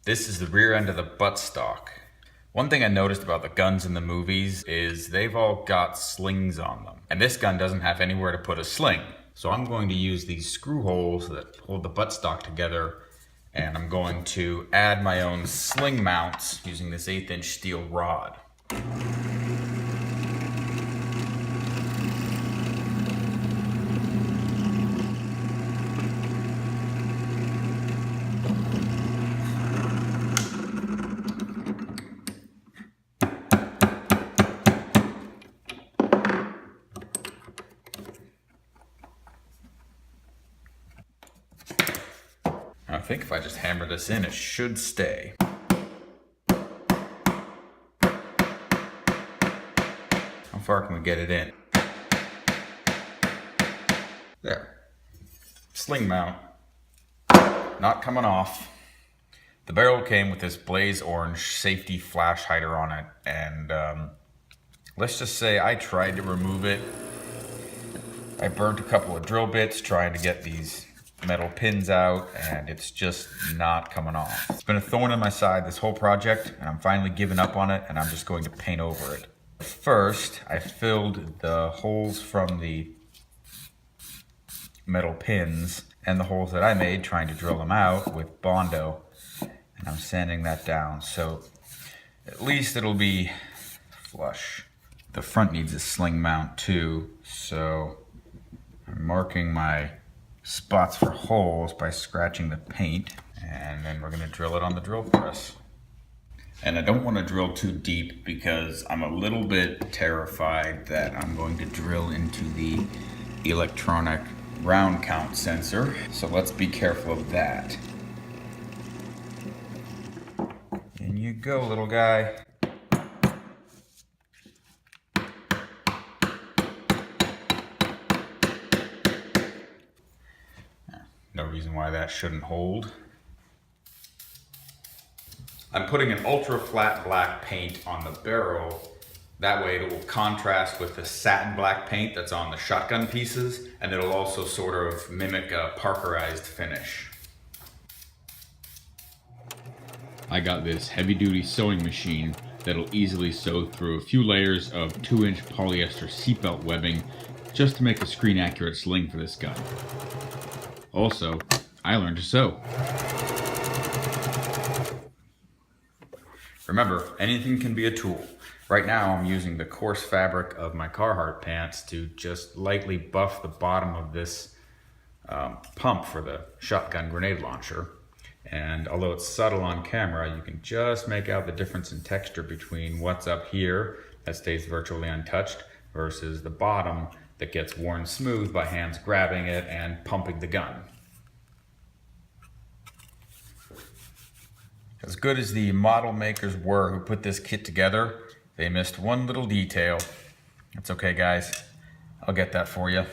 This is the rear end of the buttstock. One thing I noticed about the guns in the movies is they've all got slings on them. And this gun doesn't have anywhere to put a sling. So I'm going to use these screw holes that hold the buttstock together, and I'm going to add my own sling mounts using this 1/8" steel rod. I think if I just hammer this in, it should stay. How far can we get it in? There. Sling mount. Not coming off. The barrel came with this blaze orange safety flash hider on it, and let's just say I tried to remove it. I burnt a couple of drill bits trying to get these metal pins out, and it's just not coming off. It's been a thorn in my side this whole project, and I'm finally giving up on it, and I'm just going to paint over it. First, I filled the holes from the metal pins and the holes that I made trying to drill them out with Bondo, and I'm sanding that down so at least it'll be flush. The front needs a sling mount too, so I'm marking my spots for holes by scratching the paint, and then we're going to drill it on the drill press. And I don't want to drill too deep because I'm a little bit terrified that I'm going to drill into the electronic round count sensor, so let's be careful of that. In you go, little guy. No reason why that shouldn't hold. I'm putting an ultra flat black paint on the barrel. That way it will contrast with the satin black paint that's on the shotgun pieces, and it'll also sort of mimic a Parkerized finish. I got this heavy duty sewing machine that'll easily sew through a few layers of 2-inch polyester seatbelt webbing just to make a screen accurate sling for this gun. Also, I learned to sew. Remember, anything can be a tool. Right now I'm using the coarse fabric of my Carhartt pants to just lightly buff the bottom of this pump for the shotgun grenade launcher. And although it's subtle on camera, you can just make out the difference in texture between what's up here that stays virtually untouched versus the bottom that gets worn smooth by hands grabbing it and pumping the gun. As good as the model makers were who put this kit together, they missed one little detail. It's okay, guys. I'll get that for you.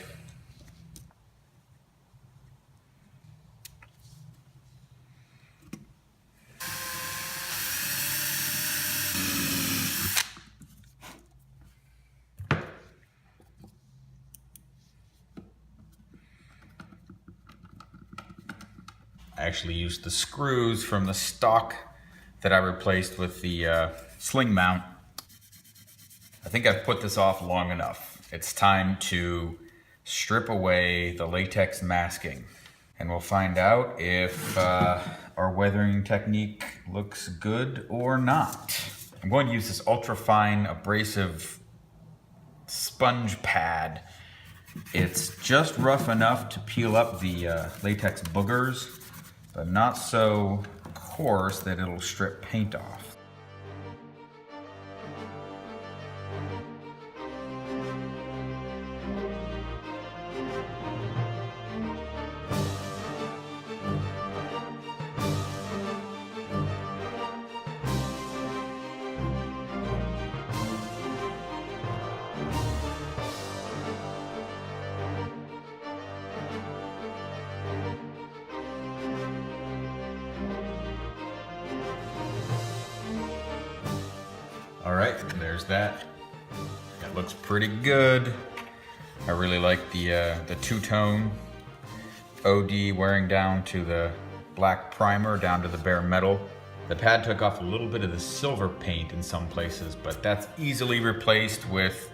I actually used the screws from the stock that I replaced with the sling mount. I think I've put this off long enough. It's time to strip away the latex masking, and we'll find out if our weathering technique looks good or not. I'm going to use this ultra fine abrasive sponge pad. It's just rough enough to peel up the latex boogers, but not so coarse that it'll strip paint off. All right, there's that. That looks pretty good. I really like the two-tone OD wearing down to the black primer, down to the bare metal. The pad took off a little bit of the silver paint in some places, but that's easily replaced with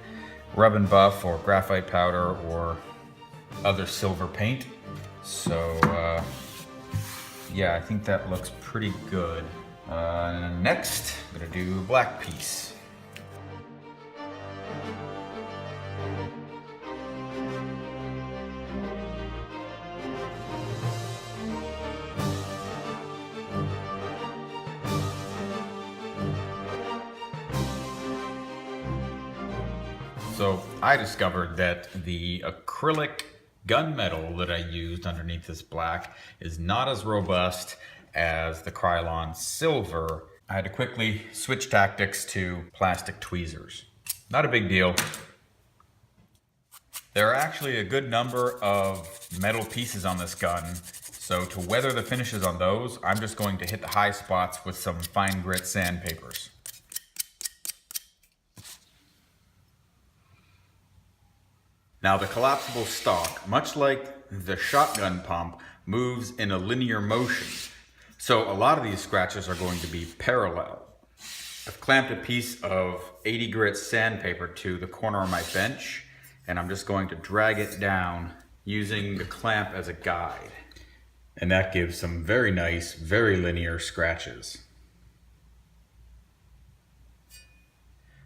rub and buff or graphite powder or other silver paint. So yeah, I think that looks pretty good. Next, I'm gonna do a black piece. So I discovered that the acrylic gunmetal that I used underneath this black is not as robust as the Krylon silver. I had to quickly switch tactics to plastic tweezers. Not a big deal. There are actually a good number of metal pieces on this gun, so to weather the finishes on those, I'm just going to hit the high spots with some fine grit sandpapers. Now the collapsible stock, much like the shotgun pump, moves in a linear motion. So a lot of these scratches are going to be parallel. I've clamped a piece of 80 grit sandpaper to the corner of my bench, and I'm just going to drag it down using the clamp as a guide. And that gives some very nice, very linear scratches.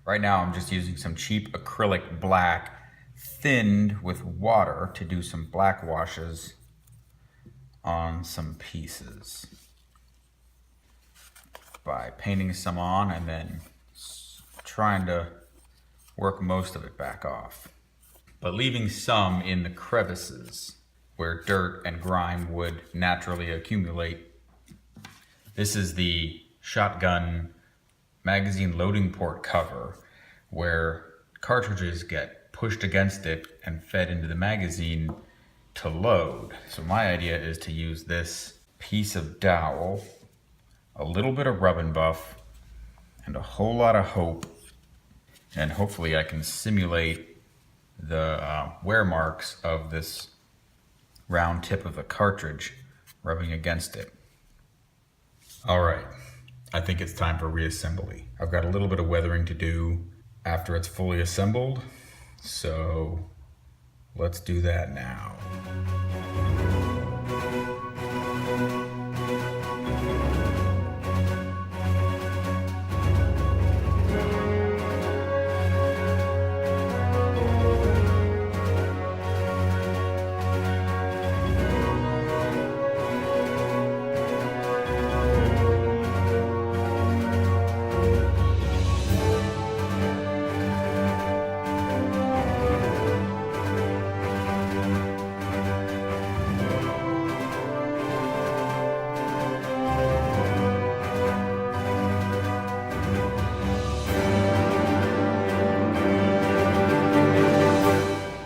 Right now I'm just using some cheap acrylic black thinned with water to do some black washes on some pieces by painting some on and then trying to work most of it back off, but leaving some in the crevices where dirt and grime would naturally accumulate. This is the shotgun magazine loading port cover where cartridges get pushed against it and fed into the magazine to load. So my idea is to use this piece of dowel, a little bit of rub and buff, and a whole lot of hope, and hopefully I can simulate the wear marks of this round tip of the cartridge rubbing against it. All right, I think it's time for reassembly. I've got a little bit of weathering to do after it's fully assembled, so let's do that now.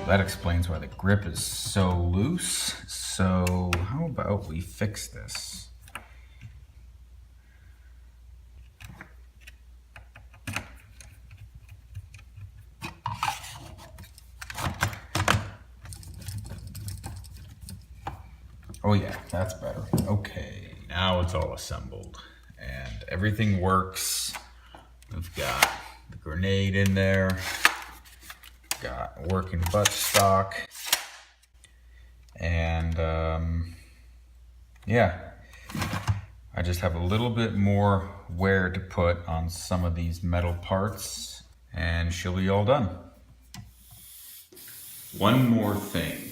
That explains why the grip is so loose. So how about we fix this? Oh yeah, that's better. Okay, now it's all assembled and everything works. We've got the grenade in there. Got working buttstock, and yeah, I just have a little bit more wear to put on some of these metal parts and she'll be all done. One more thing.